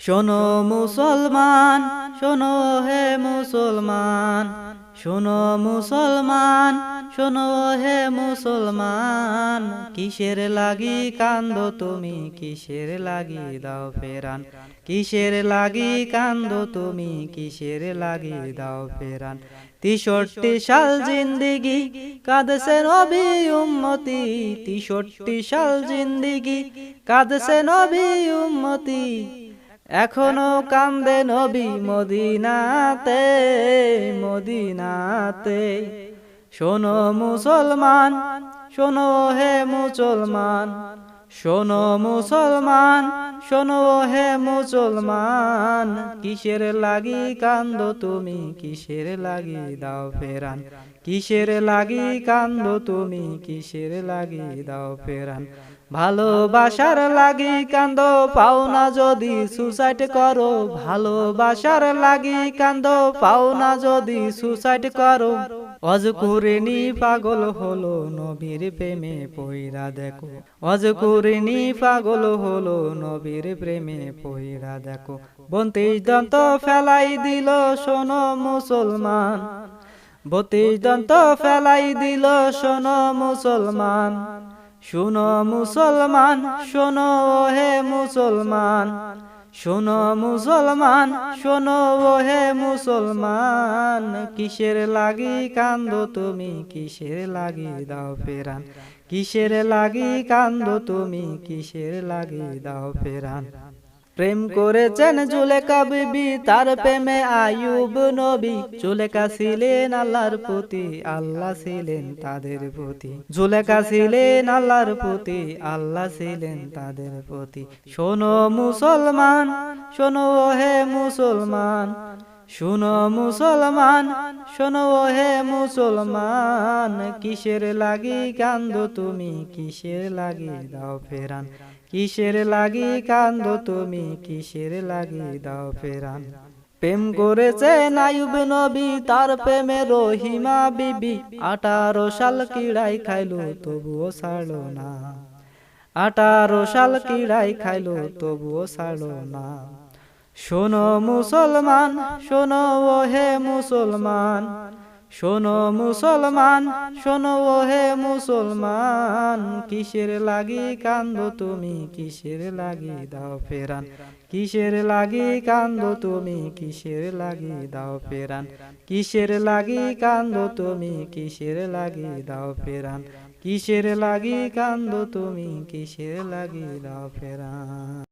শোনো মুসলমান, শোনো হে মুসলমান, শোনো মুসলমান, শোনো হে মুসলমান, কিসের লাগি কান্দো তুমি, কিসের লাগি দাও ফেরান, কিসের লাগি কান্দো তুমি, কিসের লাগি দাও ফেরান। 63 সাল জিন্দিগি কাঁদছে নবী উম্মতি, 63 সাল জিন্দিগি কাঁদছে নবী উম্মতি, এখনো কান্দে নবী মদিনাতে, মদিনাতে। শোনো মুসলমান, শোনো হে মুসলমান, শোনো মুসলমান, শোনো হে মুসলমান, কিসের লাগি কান্দো তুমি, কিসের লাগি দাও ফেরান, কিসের লাগি কান্দো তুমি, কিসের লাগি দাও ফেরান। ভালোবাসার লাগি কান্দো, পাও না যদি সুসাইড করো, ভালোবাসার লাগি কান্দো, পাও না যদি সুসাইড করো। অজকুরিনি পাগল হলো নবীর প্রেমে পইরা দেখো, অজকুরিনি পাগল হলো নবীর প্রেমে পইরা দেখো। 32 দন্ত ফেলাই দিল শোনো মুসলমান, 32 দন্ত ফেলাই দিল শোনো মুসলমান, শোনো মুসলমান, শোনো হে মুসলমান, শোনো মুসলমান, শোনো হে মুসলমান, কিসের লাগি কান্দো তুমি, কিসের লাগি দাও ফেরান, কিসের লাগি কান্দো তুমি, কিসের লাগি দাও ফেরান। প্রেম করেছেন জুলেখা বিবি, তার প্রেমে আইয়ুব নবী, জুলেখা ছিলেন আল্লাহর প্রতি, আল্লাহ ছিলেন তাদের প্রতি, জুলেখা ছিলেন আল্লাহর প্রতি, আল্লাহ ছিলেন তাদের প্রতি। শোনো মুসলমান, শোনো হে মুসলমান, শোনো মুসলমান, শোনো হে মুসলমান, কিসের লাগি কান্দো তুমি, কিসের লাগি দাও ফেরান, কিসের লাগি কান্দো তুমি, কিসের লাগি দাও ফেরান। প্রেম করেছে আইয়ুব নবী, তার প্রেমে রহিমা বিবি, 18 সাল কিড়াই খাইলো তবুও ছাড়লো না, 18 সাল কিড়াই খাইলো তবুও ছাড়লো না। শোনো মুসলমান, শোনো হে মুসলমান, শোনো মুসলমান, শোনো হে মুসলমান, কিসের লাগি কান্দো তুমি, কিসের লাগি দাও ফেরান, কিসের লাগি কান্দো তুমি, কিসের লাগি দাও ফেরান, কিসের লাগি কান্দো তুমি, কিসের লাগি দাও ফেরান, কিসের লাগি কান্দো তুমি, কিসের লাগি দাও ফেরান।